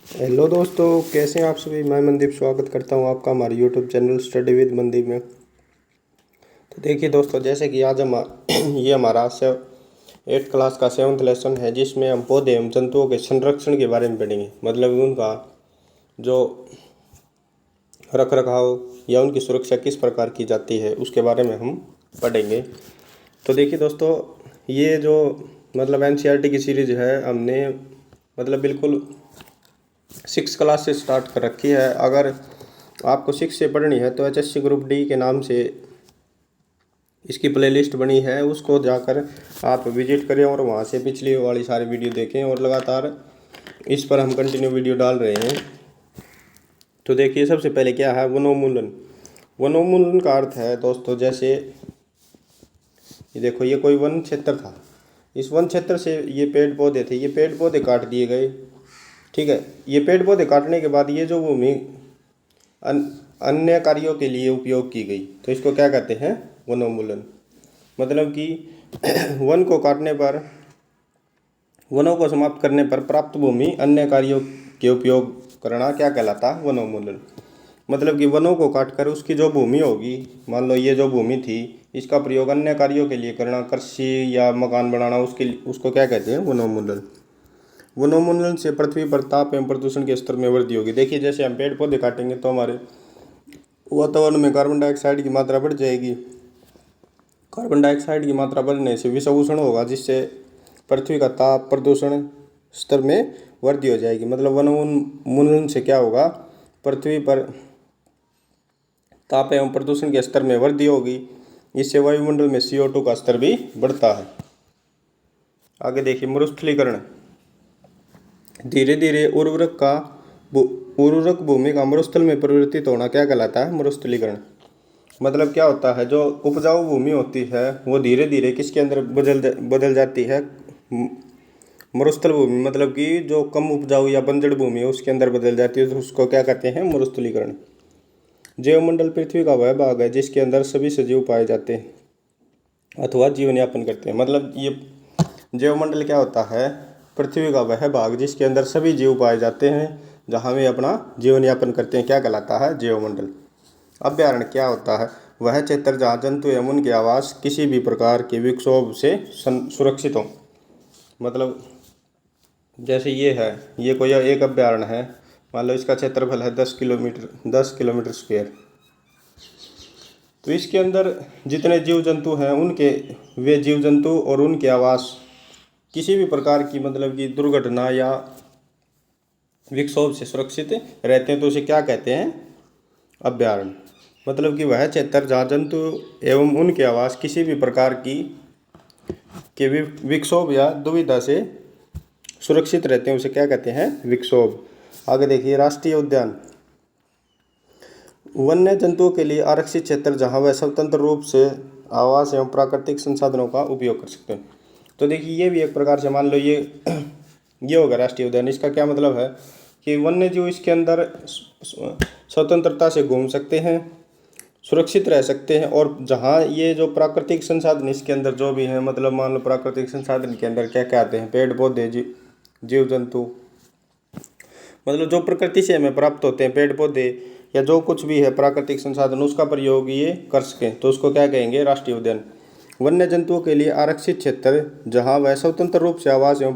Hello दोस्तों, कैसे हैं आप सभी। मैं मनदीप स्वागत करता हूं आपका हमारे YouTube channel study with Mandeep में। तो देखिए दोस्तों, जैसे कि आज हम ये हमारा 8th क्लास का 7th लेसन है, जिसमें हम पौधे एवं जंतुओं के संरक्षण के बारे में पढ़ेंगे। मतलब उनका जो रख रखाव या उनकी सुरक्षा किस प्रकार की जाती है उसके बारे में हम पढ़ेंगे। तो देखिए दोस्तों, ये जो मतलब एनसीईआरटी की सीरीज है, हमने मतलब बिल्कुल 6th क्लास से स्टार्ट कर रखी है। अगर आपको 6 से पढ़नी है तो एचएससी ग्रुप डी के नाम से इसकी प्लेलिस्ट बनी है, उसको जाकर आप विजिट करें और वहाँ से पिछली वाली सारी वीडियो देखें। और लगातार इस पर हम कंटिन्यू वीडियो डाल रहे हैं। तो देखिए, सबसे पहले क्या है वनोन्मूलन। वनोन्मूलन का अर्थ है दोस्तों, जैसे ये देखो, ये कोई वन क्षेत्र था। इस वन क्षेत्र से ये पेड़ पौधे थे, ये पेड़ पौधे काट दिए गए। ठीक है, ये पेड़ पौधे काटने के बाद ये जो भूमि अन्य कार्यों के लिए उपयोग की गई, तो इसको क्या कहते हैं वनोन्मूलन। मतलब कि वन को काटने पर, वनों को समाप्त करने पर प्राप्त भूमि अन्य कार्यों के उपयोग करना क्या कहलाता है वनोन्मूलन। मतलब कि वनों को काटकर उसकी जो भूमि होगी, मान लो ये जो भूमि थी, इसका प्रयोग अन्य कार्यों के लिए करना, कृषि या मकान बनाना, उसको क्या कहते हैं वनोन्मूलन। वनोन्मूलन से पृथ्वी पर ताप एवं प्रदूषण के स्तर में वृद्धि होगी। देखिए, जैसे हम पेड़ पौधे काटेंगे तो हमारे वातावरण में कार्बन डाइऑक्साइड की मात्रा बढ़ जाएगी। कार्बन डाइऑक्साइड की मात्रा बढ़ने से विषाभूषण होगा, जिससे पृथ्वी का ताप प्रदूषण स्तर में वृद्धि हो जाएगी। मतलब वनोन्मूलन से क्या होगा, पृथ्वी पर ताप एवं प्रदूषण के स्तर में वृद्धि होगी। इससे वायुमंडल में CO2 का स्तर भी बढ़ता है। आगे देखिए, मरुस्थलीकरण। धीरे धीरे उर्वरक भूमि का मरुस्थल में परिवर्तित होना क्या कहलाता है मरुस्थलीकरण। मतलब क्या होता है, जो उपजाऊ भूमि होती है वो धीरे धीरे किसके अंदर बदल जाती है, मरुस्थल भूमि। मतलब कि जो कम उपजाऊ या बंजर भूमि है उसके अंदर बदल जाती है, तो उसको क्या कहते हैं मरुस्थलीकरण। जैवमंडल पृथ्वी का वह भाग है जिसके अंदर सभी सजीव पाए जाते हैं अथवा जीवन यापन करते हैं। मतलब ये जैवमंडल क्या होता है, पृथ्वी का वह भाग जिसके अंदर सभी जीव पाए जाते हैं, जहाँ वे अपना जीवन यापन करते हैं, क्या कहलाता है जैवमंडल। अभ्यारण्य क्या होता है, वह क्षेत्र जहाँ जंतु एवं उनके आवास किसी भी प्रकार के विक्षोभ से सुरक्षित हों। मतलब जैसे ये है, ये कोई एक अभ्यारण्य है, मान लो इसका क्षेत्रफल है 10 किलोमीटर स्क्वायर। तो इसके अंदर जितने जीव जंतु हैं, उनके वे जीव जंतु और उनके आवास किसी भी प्रकार की मतलब कि दुर्घटना या विक्षोभ से सुरक्षित रहते हैं, तो उसे क्या कहते हैं अभ्यारण्य। मतलब कि वह क्षेत्र जहाँ जंतु एवं उनके आवास किसी भी प्रकार के विक्षोभ या दुविधा से सुरक्षित रहते हैं, उसे क्या कहते हैं विक्षोभ। आगे देखिए, राष्ट्रीय उद्यान। वन्य जंतुओं के लिए आरक्षित क्षेत्र जहाँ वह स्वतंत्र रूप से आवास एवं प्राकृतिक संसाधनों का उपयोग कर सकते हैं। तो देखिए, ये भी एक प्रकार से मान लो ये होगा राष्ट्रीय उद्यान। इसका क्या मतलब है कि वन्य जीव इसके अंदर स्वतंत्रता से घूम सकते हैं, सुरक्षित रह सकते हैं। और जहाँ ये जो प्राकृतिक संसाधन इसके अंदर जो भी है, मतलब मान लो प्राकृतिक संसाधन के अंदर क्या क्या आते हैं, पेड़ पौधे, जीव जंतु, मतलब जो प्रकृति से हमें प्राप्त होते हैं, पेड़ पौधे या जो कुछ भी है प्राकृतिक संसाधन, उसका प्रयोग ये कर सकें, तो उसको क्या कहेंगे राष्ट्रीय उद्यान। वन्य जंतुओं के लिए आरक्षित क्षेत्र जहाँ वह स्वतंत्र रूप से आवास एवं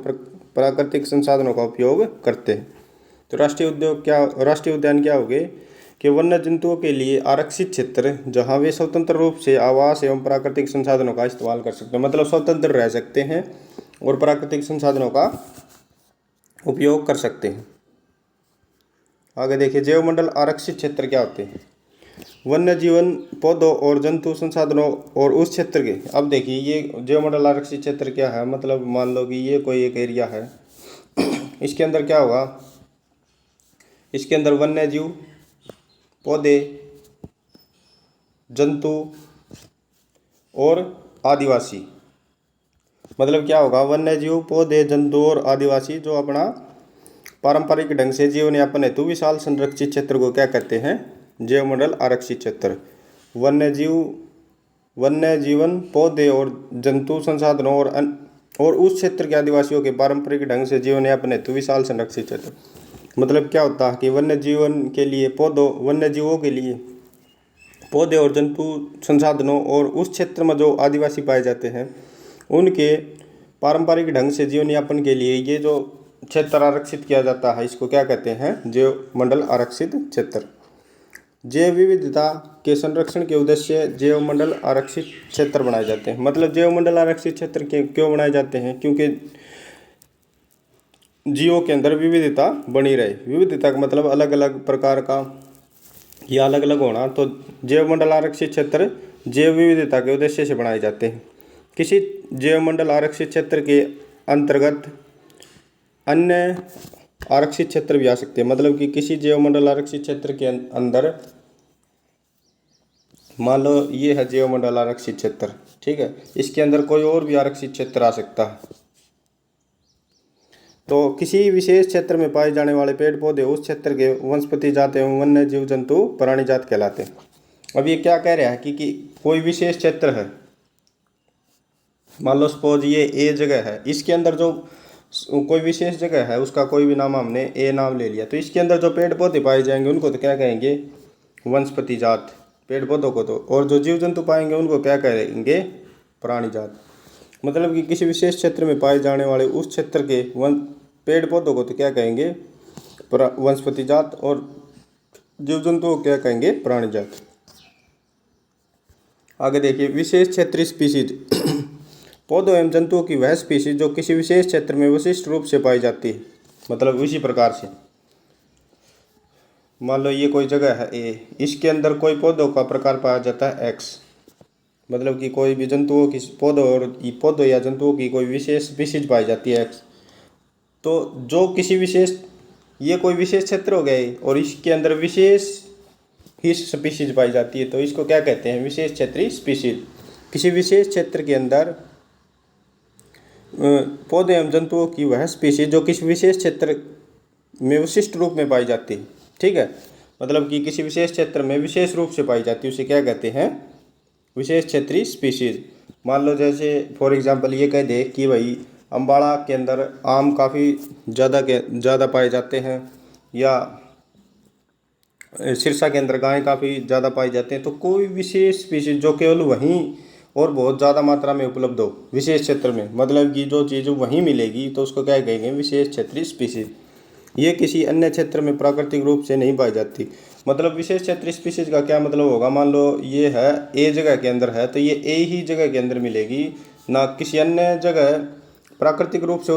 प्राकृतिक संसाधनों का उपयोग करते हैं। तो राष्ट्रीय उद्यान क्या हो गए कि वन्य जंतुओं के लिए आरक्षित क्षेत्र जहाँ वे स्वतंत्र रूप से आवास एवं प्राकृतिक संसाधनों का इस्तेमाल कर सकते हैं, मतलब स्वतंत्र रह सकते हैं और प्राकृतिक संसाधनों का उपयोग कर सकते हैं। आगे देखिए, जैवमंडल आरक्षित क्षेत्र क्या होते हैं। वन्य जीवन, पौधों और जंतु संसाधनों और उस क्षेत्र के, अब देखिए ये जैवमंडल आरक्षित क्षेत्र क्या है। मतलब मान लो कि ये कोई एक एरिया है, इसके अंदर क्या होगा, इसके अंदर वन्य जीव, पौधे, जंतु और आदिवासी, मतलब क्या होगा, वन्य जीव, पौधे, जंतु और आदिवासी जो अपना पारंपरिक ढंग से जीवन यापन हेतु विशाल संरक्षित क्षेत्र को क्या कहते हैं जैवमंडल आरक्षित क्षेत्र। वन्य जीवन, पौधे और जंतु संसाधनों और उस क्षेत्र के आदिवासियों के पारंपरिक ढंग से जीवन यापन हेतु विशाल संरक्षित क्षेत्र। मतलब क्या होता है कि वन्य जीवन के लिए पौधों वन्य जीवों के लिए पौधे और जंतु संसाधनों और उस क्षेत्र में जो आदिवासी पाए जाते हैं उनके पारंपरिक ढंग से जीवन यापन के लिए ये जो क्षेत्र आरक्षित किया जाता है इसको क्या कहते हैं, जैव मंडल आरक्षित क्षेत्र। जैव विविधता के संरक्षण के उद्देश्य जैव मंडल आरक्षित क्षेत्र बनाए जाते हैं। मतलब जैव मंडल आरक्षित क्षेत्र के क्यों बनाए जाते हैं, क्योंकि जीवों के अंदर विविधता बनी रहे। विविधता का मतलब अलग अलग प्रकार का या अलग अलग होना। तो जैव मंडल आरक्षित क्षेत्र जैव विविधता के उद्देश्य से बनाए जाते हैं। किसी जैव मंडल आरक्षित क्षेत्र के अंतर्गत अन्य आरक्षित क्षेत्र भी आ सकते हैं। मतलब कि किसी जैव मंडल आरक्षित क्षेत्र के अंदर मान लो ये है जैव मंडल आरक्षित क्षेत्र, ठीक है, इसके अंदर कोई और भी आरक्षित क्षेत्र आ सकता है। तो किसी विशेष क्षेत्र में पाए जाने वाले पेड़ पौधे उस क्षेत्र के वनस्पति जात एवं वन्य जीव जंतु प्राणी जात कहलाते हैं। अब ये क्या कह रहा है कि कोई विशेष क्षेत्र है, मान लो सपोज ये ए जगह है, इसके अंदर जो कोई विशेष जगह है उसका कोई भी नाम हमने ए नाम ले लिया, तो इसके अंदर जो पेड़ पौधे पाए जाएंगे उनको तो क्या कहेंगे, वनस्पति जात, पेड़ पौधों को तो, और जो जीव जंतु पाएंगे उनको क्या कहेंगे, प्राणी जात। मतलब कि किसी विशेष क्षेत्र में पाए जाने वाले उस क्षेत्र के पेड़ पौधों को तो क्या कहेंगे, वनस्पति जात, और जीव जंतुओं को क्या कहेंगे, प्राणी जात। आगे देखिए, विशेष क्षेत्रीय स्पीशीज पौधों एवं जंतुओं की वह स्पीशीज जो किसी विशेष क्षेत्र में विशिष्ट रूप से पाई जाती है। मतलब इसी प्रकार से मान लो ये कोई जगह है ए, इसके अंदर कोई पौधों का प्रकार पाया जाता है एक्स। मतलब कि कोई भी जंतुओं की पौधों या जंतुओं की कोई विशेष स्पीशीज पाई जाती है एक्स। तो जो किसी विशेष, ये कोई विशेष क्षेत्र हो गया और इसके अंदर विशेष ही स्पीशीज पाई जाती है, तो इसको क्या कहते हैं, विशेष क्षेत्रीय स्पीशीज। किसी विशेष क्षेत्र के अंदर पौधे एवं जंतुओं की वह स्पीशीज जो किसी विशेष क्षेत्र में विशिष्ट रूप में पाई जाती है, ठीक है। मतलब कि किसी विशेष क्षेत्र में विशेष रूप से पाई जाती है, उसे क्या कहते हैं, विशेष क्षेत्रीय स्पीशीज। मान लो जैसे फॉर एग्जांपल ये कह दे कि भाई अम्बाड़ा के अंदर आम काफ़ी ज़्यादा पाए जाते हैं, या सिरसा के अंदर गाय काफ़ी ज़्यादा पाई जाते हैं। तो कोई विशेष स्पीशीज जो केवल वहीं और बहुत ज़्यादा मात्रा में उपलब्ध हो विशेष क्षेत्र में, मतलब कि जो चीज़ वहीं मिलेगी तो उसको क्या कहेंगे, विशेष क्षेत्रीय स्पीशीज। ये किसी अन्य क्षेत्र में प्राकृतिक रूप से नहीं पाई जाती। मतलब विशेष क्षेत्रीय स्पीशीज का क्या मतलब होगा, मान लो ये है ए जगह के अंदर है तो ये ए ही जगह के अंदर मिलेगी, ना किसी अन्य जगह प्राकृतिक रूप से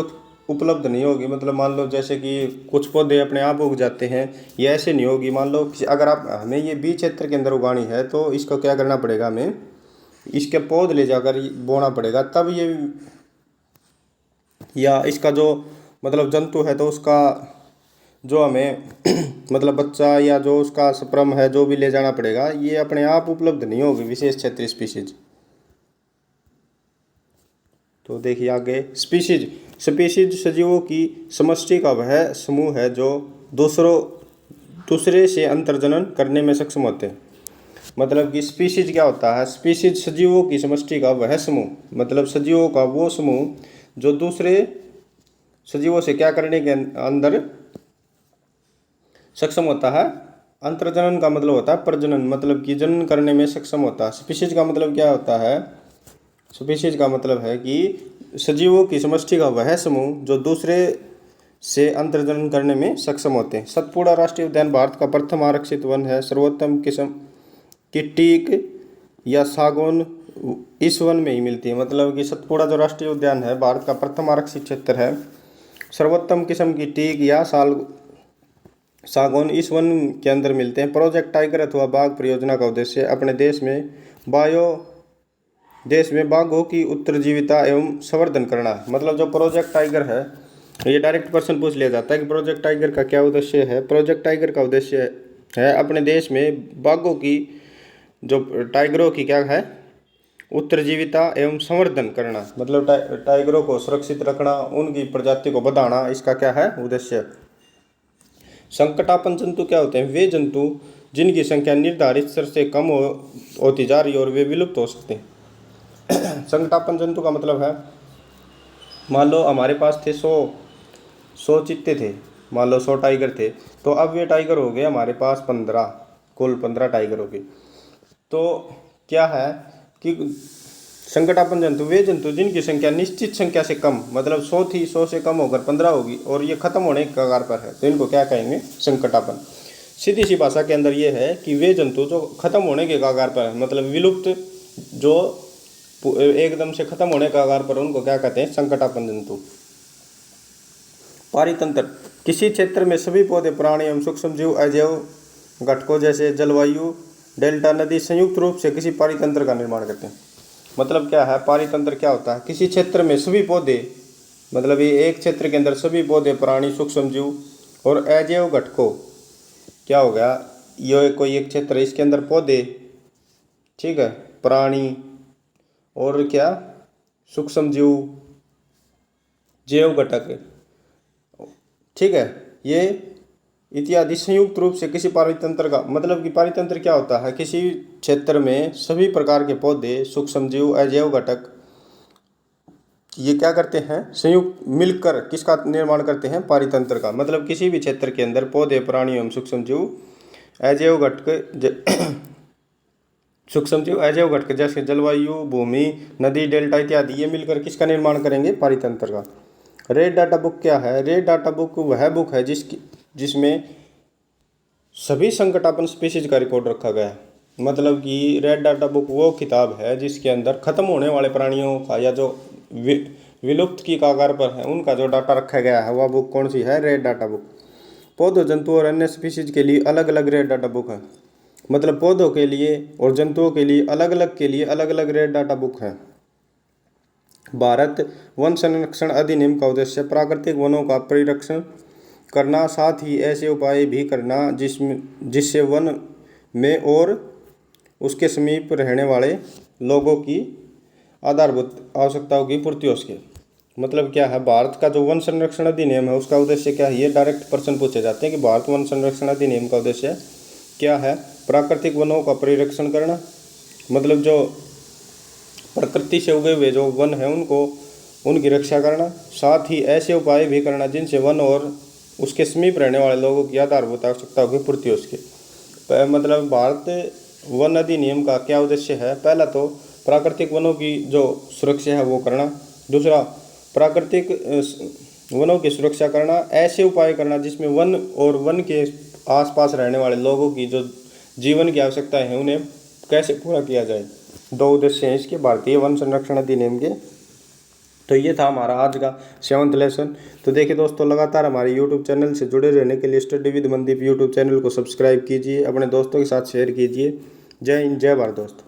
उपलब्ध नहीं होगी। मतलब मान लो जैसे कि कुछ पौधे अपने आप उग जाते हैं, ये ऐसे नहीं होगी। मान लो अगर आप हमें ये बी क्षेत्र के अंदर उगानी है तो इसको क्या करना पड़ेगा, हमें इसके पौध ले जाकर बोना पड़ेगा तब ये, या इसका जो मतलब जंतु है तो उसका जो हमें मतलब बच्चा या जो उसका स्पर्म है जो भी ले जाना पड़ेगा, ये अपने आप उपलब्ध नहीं होगी विशेष क्षेत्रीय स्पीशीज। तो देखिए आगे, स्पीशीज सजीवों की समष्टि का वह समूह है जो दूसरे से अंतर्जनन करने में सक्षम होते हैं। मतलब कि स्पीशीज क्या होता है, स्पीशीज सजीवों की समष्टि का वह समूह, मतलब सजीवों का वो समूह जो दूसरे सजीवों से क्या करने के अंदर सक्षम होता है। अंतर्जनन का मतलब होता है प्रजनन, मतलब कि जनन करने में सक्षम होता है। स्पीशीज का मतलब क्या होता है, स्पीशीज का मतलब है कि सजीवों की समष्टि का वह समूह जो दूसरे से अंतर्जनन करने में सक्षम होते हैं। सतपुड़ा राष्ट्रीय उद्यान भारत का प्रथम आरक्षित वन है। सर्वोत्तम किस्म की टीक या सागौन इस वन में ही मिलती है। मतलब कि सतपुड़ा जो राष्ट्रीय उद्यान है भारत का प्रथम आरक्षित क्षेत्र है। सर्वोत्तम किस्म की टीक या सागौन इस वन के अंदर मिलते हैं। प्रोजेक्ट टाइगर अथवा बाघ परियोजना का उद्देश्य अपने देश में बाघों की उत्तरजीविता एवं संवर्धन करना है। मतलब जो प्रोजेक्ट टाइगर है, ये डायरेक्ट क्वेश्चन पूछ लिया जाता है कि प्रोजेक्ट टाइगर का क्या उद्देश्य है। प्रोजेक्ट टाइगर का उद्देश्य है अपने देश में बाघों की, जो टाइगरों की क्या है, उत्तरजीविता एवं संवर्धन करना। मतलब टाइगरों को सुरक्षित रखना, उनकी प्रजाति को बढ़ाना, इसका क्या है उद्देश्य। संकटापन्न जंतु क्या होते हैं, वे जंतु जिनकी संख्या निर्धारित स्तर से कम होती जा रही है और वे विलुप्त हो सकते हैं। संकटापन्न जंतु का मतलब है, मान लो हमारे पास थे 100 चीते थे, मान लो 100 टाइगर थे, तो अब ये टाइगर हो गए हमारे पास 15, कुल 15 टाइगर हो गए। तो क्या है कि संकटापन जंतु वे जंतु जिनकी संख्या निश्चित संख्या से कम, मतलब 100 थी, 100 से कम होकर 15 होगी और ये खत्म होने के कगार पर है, तो इनको क्या कहेंगे? संकटापन। सीधी सी भाषा के अंदर ये है कि वे जंतु जो खत्म होने के कगार पर है, मतलब विलुप्त, जो एकदम से खत्म होने के कगार पर, उनको क्या कहते हैं? संकटापन जंतु। पारितंत्र, किसी क्षेत्र में सभी पौधे, प्राणी एवं सूक्ष्म जीव, अजैव घटकों जैसे जलवायु, डेल्टा नदी संयुक्त रूप से किसी पारितंत्र का निर्माण करते हैं। मतलब क्या है? पारितंत्र क्या होता है? किसी क्षेत्र में सभी पौधे, मतलब ये एक क्षेत्र के अंदर सभी पौधे, प्राणी, सूक्ष्म जीव और अजैव घटकों, क्या हो गया? ये कोई एक क्षेत्र है, इसके अंदर पौधे, ठीक है, प्राणी और क्या? सूक्ष्म जीव, जैव घटक, ठीक है, ये इत्यादि संयुक्त रूप से किसी पारितंत्र का, मतलब कि पारितंत्र क्या होता है? किसी क्षेत्र में सभी प्रकार के पौधे, सूक्ष्म जीव, अजैव घटक, ये क्या करते हैं? संयुक्त मिलकर किसका निर्माण करते हैं? पारितंत्र का। मतलब किसी भी क्षेत्र के अंदर पौधे, प्राणी एवं सूक्ष्म जीव, अजैव घटक, सूक्ष्म जीव, अजैव घटक जैसे जलवायु, भूमि, नदी, डेल्टा इत्यादि, ये मिलकर किसका निर्माण करेंगे? पारितंत्र का। रेड डाटा बुक क्या है? रेड डाटा बुक वह बुक है जिसमें सभी संकटापन स्पीशीज का रिकॉर्ड रखा गया है। मतलब कि रेड डाटा बुक वो किताब है जिसके अंदर खत्म होने वाले प्राणियों का, या जो विलुप्त की कगार पर है, उनका जो डाटा रखा गया है, वह बुक कौन सी है? Red data book. पौधों, जंतु और अन्य स्पीशीज के लिए अलग अलग रेड डाटा बुक है। मतलब पौधों के लिए और जंतुओं के लिए अलग अलग रेड डाटा बुक है। भारत वन संरक्षण अधिनियम का उद्देश्य प्राकृतिक वनों का परिरक्षण करना, साथ ही ऐसे उपाय भी करना जिससे वन में और उसके समीप रहने वाले लोगों की आधारभूत आवश्यकताओं की पूर्ति हो सके। मतलब क्या है? भारत का जो वन संरक्षण अधिनियम है उसका उद्देश्य क्या है? ये डायरेक्ट प्रश्न पूछे जाते हैं कि भारत वन संरक्षण अधिनियम का उद्देश्य क्या है? प्राकृतिक वनों का परिरक्षण करना, मतलब जो प्रकृति से उगे हुए जो वन है उनकी रक्षा करना, साथ ही ऐसे उपाय भी करना जिनसे वन और उसके समीप रहने वाले लोगों की आधारभूत आवश्यकताओं की पूर्ति हो सके। मतलब भारत वन अधिनियम का क्या उद्देश्य है? पहला तो प्राकृतिक वनों की जो सुरक्षा है वो करना, दूसरा प्राकृतिक वनों की सुरक्षा करना, ऐसे उपाय करना जिसमें वन और वन के आसपास रहने वाले लोगों की जो जीवन की आवश्यकताएं हैं उन्हें कैसे पूरा किया जाए। दो उद्देश्य हैं इसके भारतीय वन संरक्षण अधिनियम के। तो ये था हमारा आज का 7वां लेसन। तो देखिए दोस्तों, लगातार हमारे यूट्यूब चैनल से जुड़े रहने के लिए study with Mandeep YouTube channel को सब्सक्राइब कीजिए, अपने दोस्तों के साथ शेयर कीजिए। जय हिंद, जय भारत दोस्तों।